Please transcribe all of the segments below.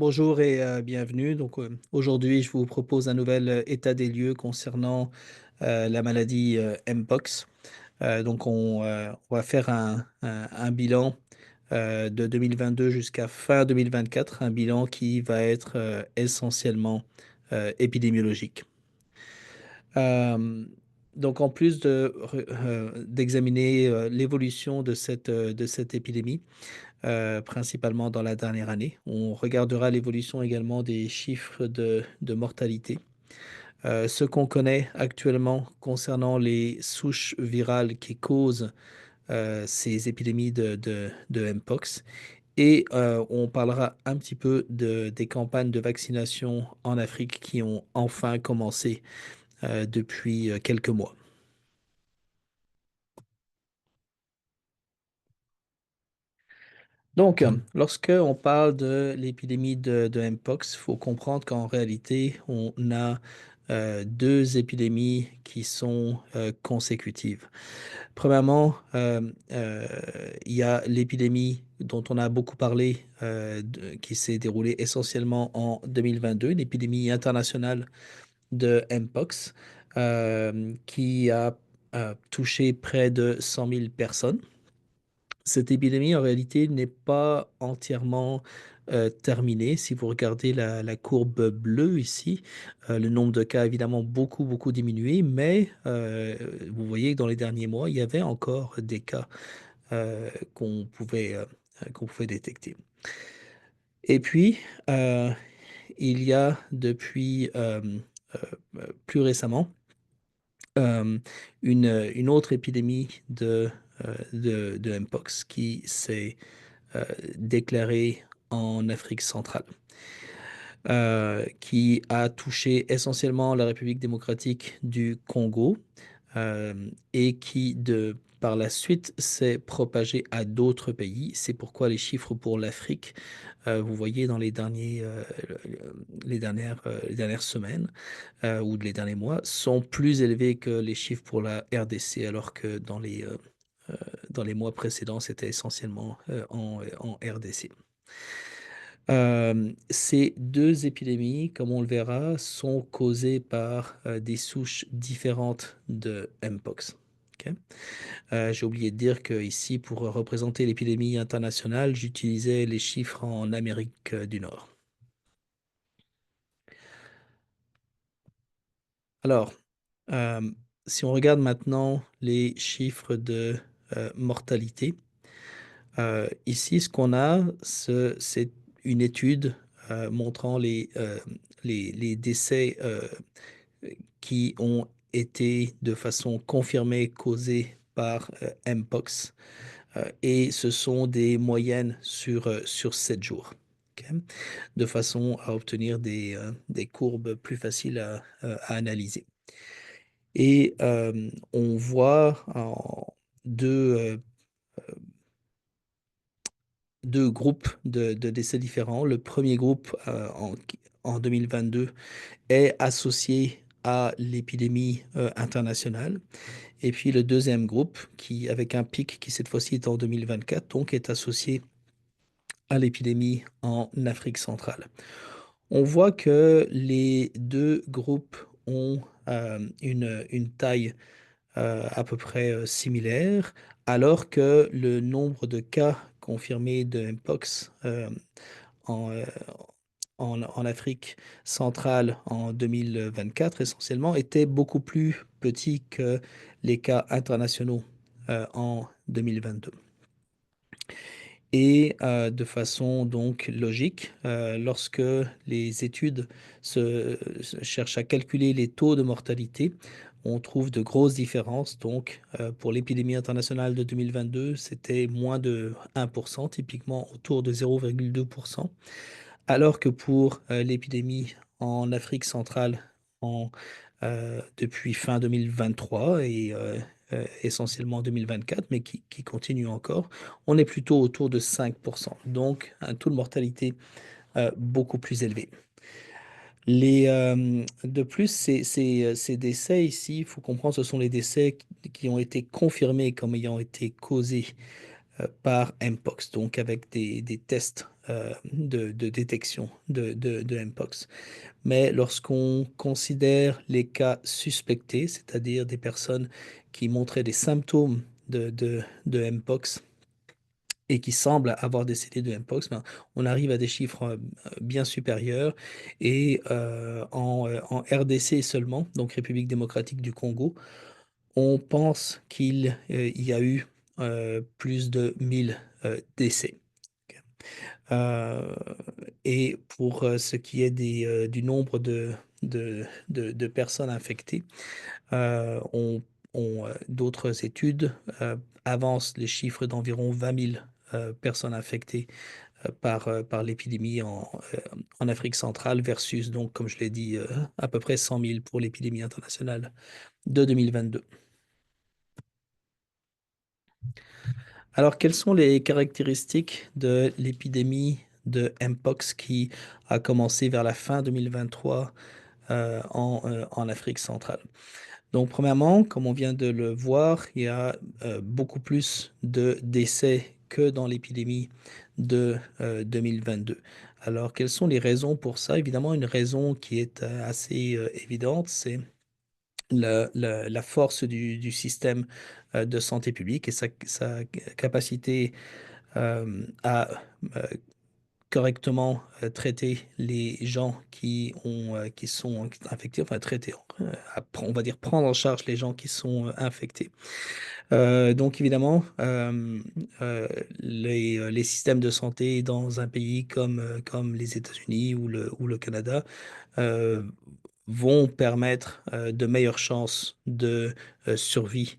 Bonjour et bienvenue. Aujourd'hui, je vous propose un nouvel état des lieux concernant la maladie Mpox. On va faire un bilan de 2022 jusqu'à fin 2024, un bilan qui va être essentiellement épidémiologique. Euh, en plus d'examiner l'évolution de cette épidémie, principalement dans la dernière année. On regardera l'évolution également des chiffres de mortalité. Ce qu'on connaît actuellement concernant les souches virales qui causent ces épidémies de Mpox. Et on parlera un petit peu des campagnes de vaccination en Afrique qui ont enfin commencé depuis quelques mois. Lorsque on parle de l'épidémie de Mpox, il faut comprendre qu'en réalité, on a deux épidémies qui sont consécutives. Premièrement, il y a l'épidémie dont on a beaucoup parlé, qui s'est déroulée essentiellement en 2022, l'épidémie internationale de Mpox, qui a touché près de 100 000 personnes. Cette épidémie, en réalité, n'est pas entièrement terminée. Si vous regardez la courbe bleue ici, le nombre de cas a évidemment beaucoup diminué, mais vous voyez que dans les derniers mois, il y avait encore des cas euh, qu'on pouvait, euh, qu'on pouvait détecter. Et puis, euh, il y a depuis plus récemment euh, une autre épidémie de Mpox qui s'est déclarée en Afrique centrale, qui a touché essentiellement la République démocratique du Congo et qui, par la suite, s'est propagé à d'autres pays. C'est pourquoi les chiffres pour l'Afrique, vous voyez dans les dernières semaines ou les derniers mois, sont plus élevés que les chiffres pour la RDC, alors que dans les mois précédents, c'était essentiellement en RDC. Ces deux épidémies, comme on le verra, sont causées par des souches différentes de Mpox. Ok. J'ai oublié de dire que ici, pour représenter l'épidémie internationale, j'utilisais les chiffres en Amérique du Nord. Alors, euh, si on regarde maintenant les chiffres de mortalité, ici, ce qu'on a, c'est une étude montrant les décès qui ont été de façon confirmée causés par Mpox. Et ce sont des moyennes sur 7 jours. Ok. De façon à obtenir des courbes plus faciles à analyser. Et on voit en deux, euh, deux groupes de décès différents. Le premier groupe en 2022 est associé à l'épidémie internationale. Et puis le deuxième groupe, avec un pic qui cette fois-ci est en 2024, donc est associé à l'épidémie en Afrique centrale. On voit que les deux groupes ont une taille à peu près similaire, alors que le nombre de cas confirmés de Mpox en, euh, en Afrique centrale en 2024 essentiellement était beaucoup plus petit que les cas internationaux en 2022. Et de façon donc logique, lorsque les études se cherchent à calculer les taux de mortalité, on trouve de grosses différences. Donc, pour l'épidémie internationale de 2022, c'était moins de 1%, typiquement autour de 0,2%, alors que pour l'épidémie en Afrique centrale depuis fin 2023 et essentiellement 2024, mais qui continue encore, on est plutôt autour de 5%. Donc, un taux de mortalité beaucoup plus élevé. De plus, ces décès ici, il faut comprendre, ce sont les décès qui ont été confirmés comme ayant été causés par Mpox, donc avec des tests de détection de Mpox. Mais lorsqu'on considère les cas suspectés, c'est-à-dire des personnes qui montraient des symptômes de Mpox et qui semblent avoir décédé de Mpox, ben, on arrive à des chiffres bien supérieurs. Et en RDC seulement, donc République démocratique du Congo, on pense qu'il y a eu plus de 1000 décès. Euh, et pour ce qui est du nombre de personnes infectées, d'autres études avancent les chiffres d'environ 20 000 personnes infectées par l'épidémie en Afrique centrale versus, donc, comme je l'ai dit, à peu près 100 000 pour l'épidémie internationale de 2022. Alors, quelles sont les caractéristiques de l'épidémie de Mpox qui a commencé vers la fin 2023 en Afrique centrale? Donc, premièrement, comme on vient de le voir, il y a beaucoup plus de décès que dans l'épidémie de 2022. Alors, quelles sont les raisons pour ça? Évidemment, une raison qui est assez évidente, c'est la force du système de santé publique et sa capacité à euh, correctement traiter les gens qui sont infectés, enfin traiter, on va dire prendre en charge les gens qui sont infectés. Donc évidemment, les systèmes de santé dans un pays comme les États-Unis ou le Canada euh, vont permettre de meilleures chances de survie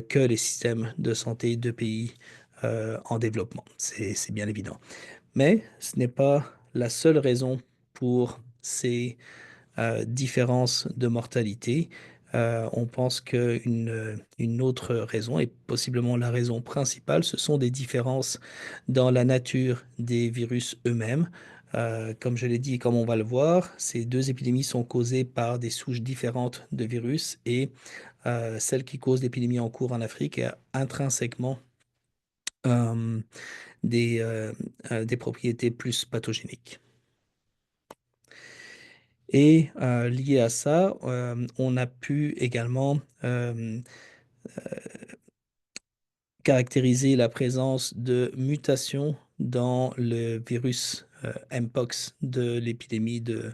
que les systèmes de santé de pays en développement. C'est bien évident. Mais ce n'est pas la seule raison pour ces différences de mortalité. On pense qu'une autre raison, et possiblement la raison principale, ce sont des différences dans la nature des virus eux-mêmes. Comme je l'ai dit et comme on va le voir, ces deux épidémies sont causées par des souches différentes de virus et celle qui cause l'épidémie en cours en Afrique a intrinsèquement euh, des propriétés plus pathogéniques. Et lié à ça, on a pu également caractériser la présence de mutations dans le virus Mpox de l'épidémie de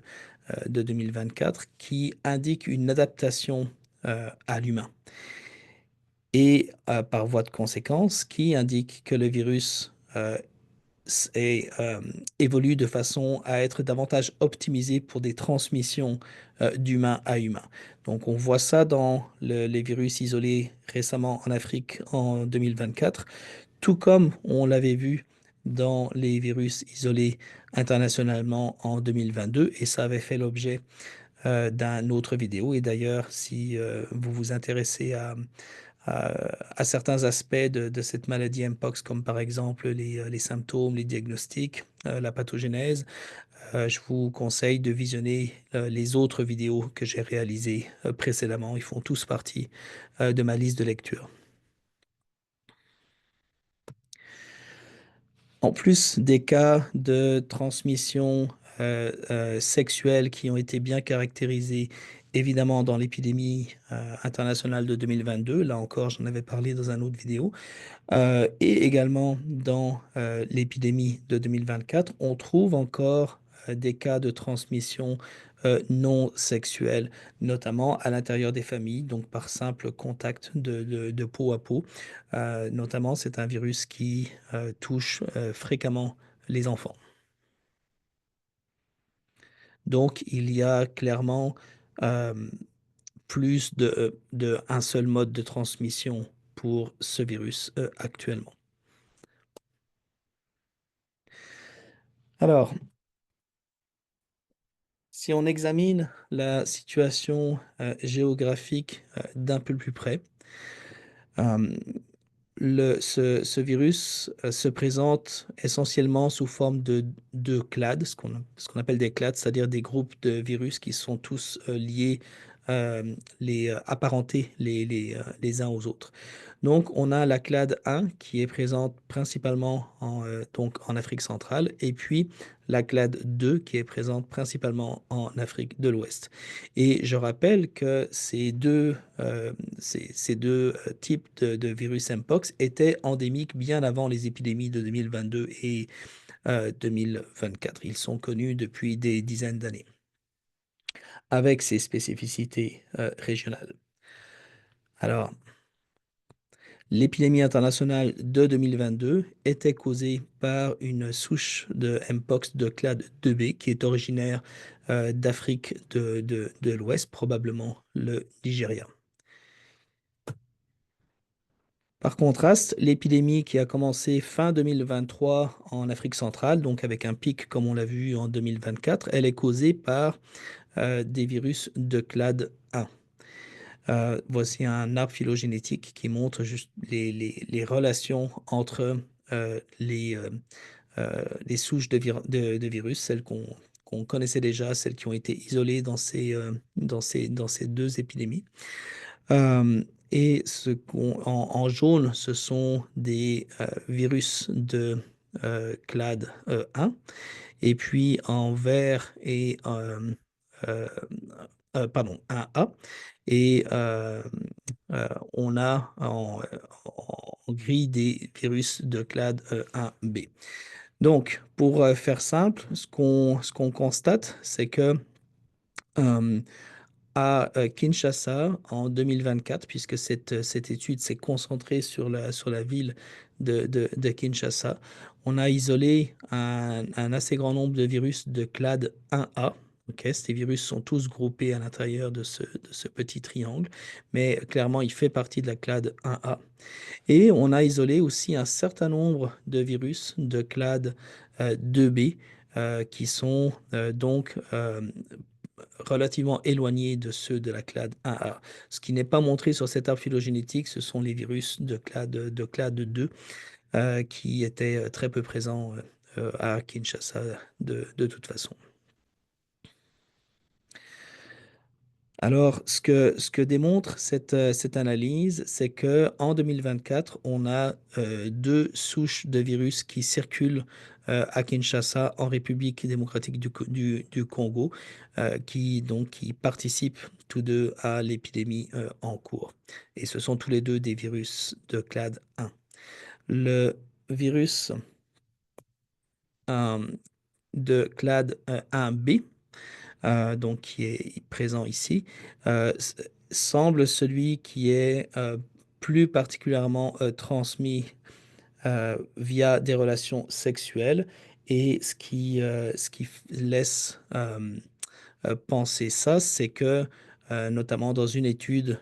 2024 qui indiquent une adaptation à l'humain. Et par voie de conséquence, qui indique que le virus et, évolue de façon à être davantage optimisé pour des transmissions d'humain à humain. Donc on voit ça dans les virus isolés récemment en Afrique en 2024, tout comme on l'avait vu dans les virus isolés internationalement en 2022, et ça avait fait l'objet d'un autre vidéo. Et d'ailleurs, si vous vous intéressez à certains aspects de cette maladie Mpox, comme par exemple les symptômes, les diagnostics, la pathogénèse, je vous conseille de visionner les autres vidéos que j'ai réalisées précédemment. Ils font tous partie de ma liste de lecture. En plus des cas de transmission sexuelle qui ont été bien caractérisés, évidemment dans l'épidémie internationale de 2022, là encore j'en avais parlé dans une autre vidéo, et également dans l'épidémie de 2024, on trouve encore des cas de transmission non sexuelle, notamment à l'intérieur des familles, donc par simple contact de peau à peau. Notamment, c'est un virus qui touche fréquemment les enfants. Donc, il y a clairement euh, plus de un seul mode de transmission pour ce virus actuellement. Alors, si on examine la situation géographique d'un peu plus près, euh, ce virus se présente essentiellement sous forme de clades, ce qu'on appelle des clades, c'est-à-dire des groupes de virus qui sont tous liés, apparentés les uns aux autres. Donc, on a la clade 1 qui est présente principalement donc en Afrique centrale, et puis la clade 2 qui est présente principalement en Afrique de l'Ouest. Et je rappelle que ces deux types de virus Mpox étaient endémiques bien avant les épidémies de 2022 et 2024. Ils sont connus depuis des dizaines d'années, avec ces spécificités régionales. Alors, l'épidémie internationale de 2022 était causée par une souche de Mpox de clade 2B qui est originaire d'Afrique de l'Ouest, probablement le Nigeria. Par contraste, l'épidémie qui a commencé fin 2023 en Afrique centrale, donc avec un pic comme on l'a vu en 2024, elle est causée par des virus de clade 1. Voici un arbre phylogénétique qui montre juste les relations entre les souches de virus, celles qu'on connaissait déjà, celles qui ont été isolées dans ces deux épidémies. Et en jaune, ce sont des virus de clade 1. Et puis en vert et pardon, un A. Et on a en gris des virus de clade 1B. Donc, pour faire simple, ce qu'on constate, c'est que euh, à Kinshasa, en 2024, puisque cette étude s'est concentrée sur la ville de Kinshasa, on a isolé un assez grand nombre de virus de clade 1A. Ok, ces virus sont tous groupés à l'intérieur de ce petit triangle, mais clairement, il fait partie de la clade 1A. Et on a isolé aussi un certain nombre de virus de clade 2B qui sont donc relativement éloignés de ceux de la clade 1A. Ce qui n'est pas montré sur cet arbre phylogénétique, ce sont les virus de clade 2 qui étaient très peu présents à Kinshasa de toute façon. Alors, ce que démontre cette analyse, c'est qu'en 2024, on a deux souches de virus qui circulent à Kinshasa, en République démocratique du Congo, qui participent tous deux à l'épidémie en cours. Et ce sont tous les deux des virus de clade 1. Le virus euh, de clade 1B, donc qui est présent ici, semble celui qui est plus particulièrement transmis via des relations sexuelles et ce qui laisse penser ça, c'est que notamment dans une étude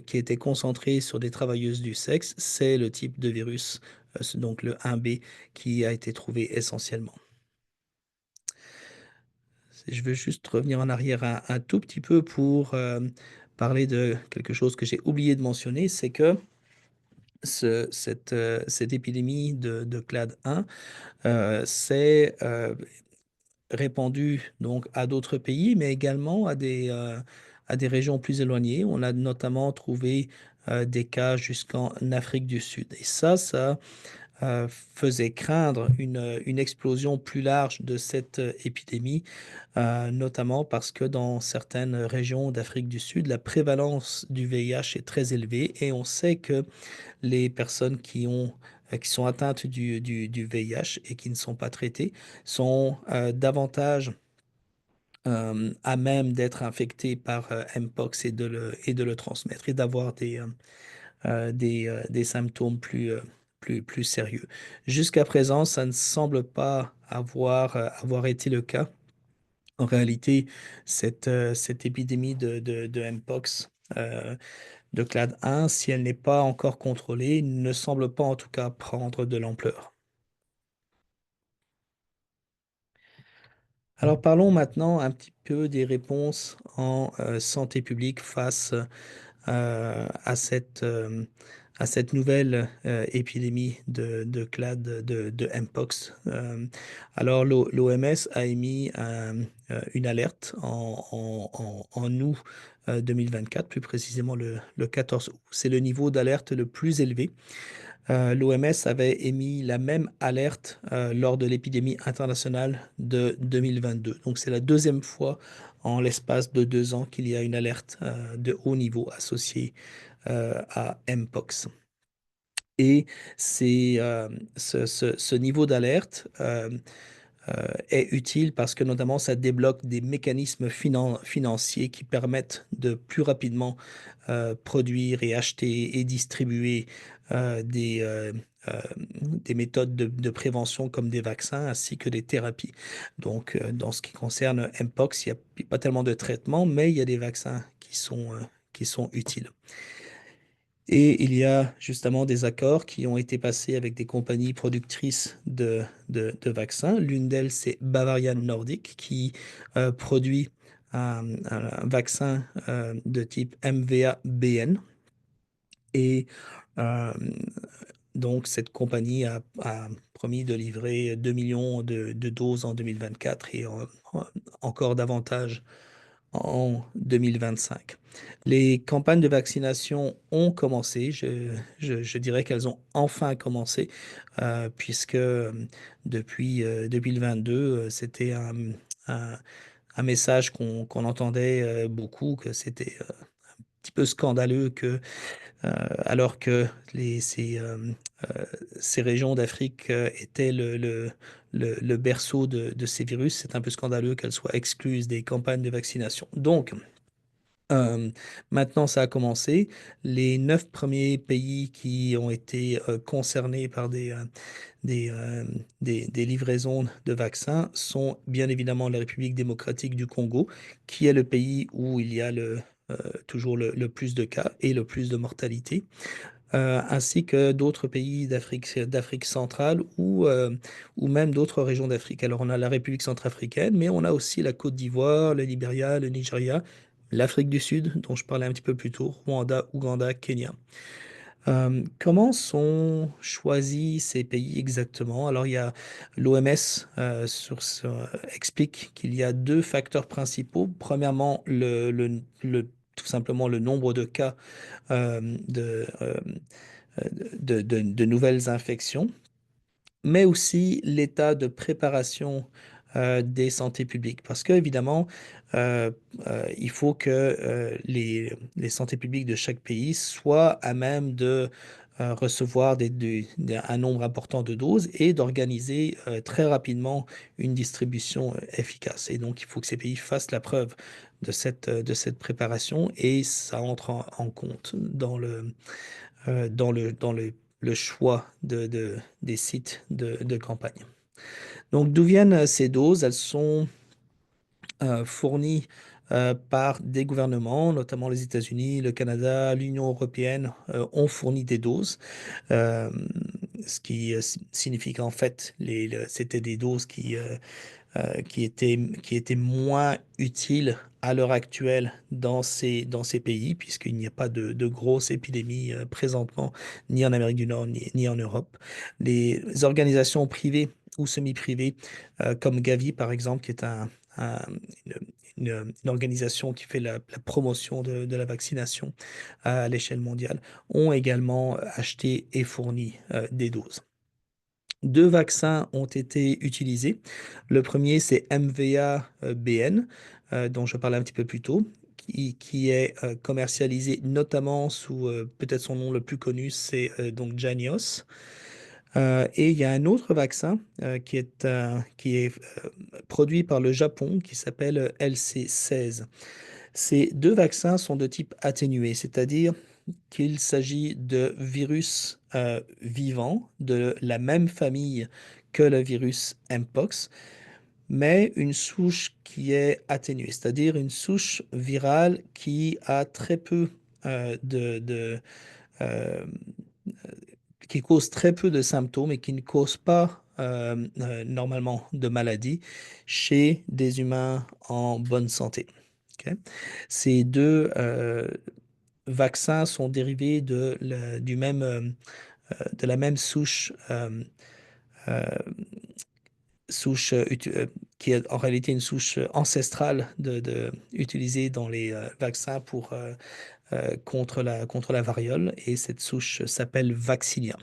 qui était concentrée sur des travailleuses du sexe, c'est le type de virus, donc le 1B, qui a été trouvé essentiellement. Je veux juste revenir en arrière un tout petit peu pour parler de quelque chose que j'ai oublié de mentionner, c'est que cette épidémie de clade 1 s'est répandue donc à d'autres pays, mais également à des régions plus éloignées. On a notamment trouvé des cas jusqu'en Afrique du Sud. Et ça faisait craindre une explosion plus large de cette épidémie, notamment parce que dans certaines régions d'Afrique du Sud, la prévalence du VIH est très élevée et on sait que les personnes qui sont atteintes du VIH et qui ne sont pas traitées sont davantage à même d'être infectées par Mpox et de le transmettre et d'avoir des symptômes plus sérieux. Jusqu'à présent, ça ne semble pas avoir été le cas. En réalité, cette épidémie de Mpox de clade 1, si elle n'est pas encore contrôlée, ne semble pas en tout cas prendre de l'ampleur. Alors parlons maintenant un petit peu des réponses en santé publique face à cette nouvelle épidémie de clade de Mpox. Alors l'OMS a émis une alerte en août 2024, plus précisément le 14 août. C'est le niveau d'alerte le plus élevé. L'OMS avait émis la même alerte lors de l'épidémie internationale de 2022. Donc c'est la deuxième fois en l'espace de 2 ans qu'il y a une alerte de haut niveau associée à Mpox. Et ce niveau d'alerte est utile parce que notamment ça débloque des mécanismes financiers qui permettent de plus rapidement produire et acheter et distribuer euh, des, euh, euh, des méthodes de prévention comme des vaccins ainsi que des thérapies. Donc, dans ce qui concerne Mpox, il n'y a pas tellement de traitements, mais il y a des vaccins qui sont utiles. Et il y a justement des accords qui ont été passés avec des compagnies productrices de vaccins. L'une d'elles, c'est Bavarian Nordic, qui produit un vaccin de type MVA-BN. Et euh, donc, cette compagnie a promis de livrer 2 millions de doses en 2024 et encore davantage en 2025. Les campagnes de vaccination ont commencé. Je dirais qu'elles ont enfin commencé, puisque depuis 2022, c'était un- un message qu'on entendait beaucoup, que c'était un petit peu scandaleux que alors que ces régions d'Afrique étaient le berceau de ces virus, c'est un peu scandaleux qu'elles soient exclues des campagnes de vaccination. Donc, euh, maintenant, ça a commencé. Les 9 premiers pays qui ont été concernés par des, euh, des livraisons de vaccins sont bien évidemment la République démocratique du Congo, qui est le pays où il y a toujours le plus de cas et le plus de mortalité, ainsi que d'autres pays d'Afrique centrale ou même d'autres régions d'Afrique. Alors, on a la République centrafricaine, mais on a aussi la Côte d'Ivoire, le Libéria, le Nigeria, l'Afrique du Sud, dont je parlais un petit peu plus tôt, Rwanda, Ouganda, Kenya. Comment sont choisis ces pays exactement? Alors, il y a l'OMS explique qu'il y a deux facteurs principaux. Premièrement, tout simplement le nombre de cas euh, de, euh, de nouvelles infections, mais aussi l'état de préparation des santé publiques. Parce qu'évidemment, il faut que les santé publiques de chaque pays soient à même de recevoir un nombre important de doses et d'organiser très rapidement une distribution efficace. Et donc, il faut que ces pays fassent la preuve de cette préparation et ça entre en compte dans le choix des sites de campagne. Donc, d'où viennent ces doses? Elles sont fournies par des gouvernements, notamment les États-Unis, le Canada, l'Union européenne ont fourni des doses, euh, ce qui signifie qu'en fait, c'était des doses qui étaient moins utiles à l'heure actuelle dans ces pays, puisqu'il n'y a pas de grosses épidémies présentement, ni en Amérique du Nord, ni en Europe. Les organisations privées ou semi-privées, comme Gavi, par exemple, qui est un- une, une organisation qui fait la promotion de la vaccination à l'échelle mondiale, ont également acheté et fourni des doses. Deux vaccins ont été utilisés. Le premier, c'est MVA-BN, dont je parlais un petit peu plus tôt, qui est commercialisé notamment sous peut-être son nom le plus connu, c'est donc Jynneos. Et il y a un autre vaccin qui est produit par le Japon qui s'appelle LC16. Ces deux vaccins sont de type atténué, c'est-à-dire qu'il s'agit de virus vivants de la même famille que le virus Mpox, mais une souche qui est atténuée, c'est-à-dire une souche virale qui a très peu euh, qui cause très peu de symptômes et qui ne cause pas normalement de maladie chez des humains en bonne santé. Ok. Ces deux vaccins sont dérivés de la même souche qui est en réalité une souche ancestrale utilisée dans les vaccins contre la variole, et cette souche s'appelle Vaccinia.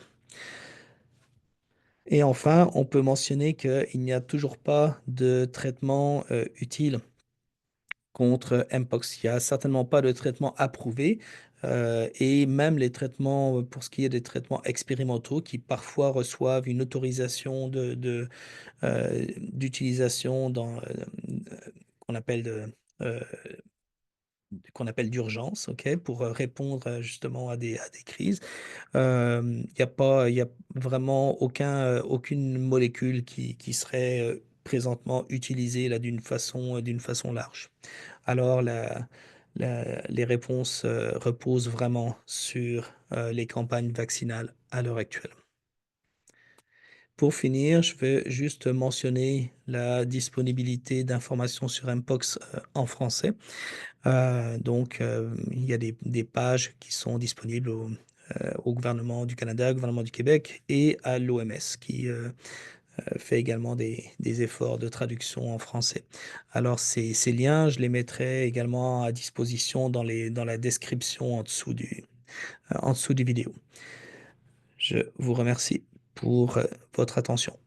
Et enfin, on peut mentionner qu'il n'y a toujours pas de traitement utile contre Mpox. Il y a certainement pas de traitement approuvé, et même les traitements, pour ce qui est des traitements expérimentaux qui parfois reçoivent une autorisation d'utilisation qu'on appelle heu, qu'on appelle d'urgence, OK? Pour, répondre, justement à des crises. Il y a vraiment aucune molécule qui serait, présentement utilisée là d'une façon large. Alors les réponses, reposent vraiment sur, les campagnes vaccinales à l'heure actuelle. Pour finir, je vais juste mentionner la disponibilité d'informations sur Mpox, en français. Il y a des pages qui sont disponibles au gouvernement du Canada, au gouvernement du Québec et à l'OMS qui, fait également des efforts de traduction en français. Alors ces liens, je les mettrai également à disposition dans la description en dessous du vidéo. Je vous remercie pour, votre attention.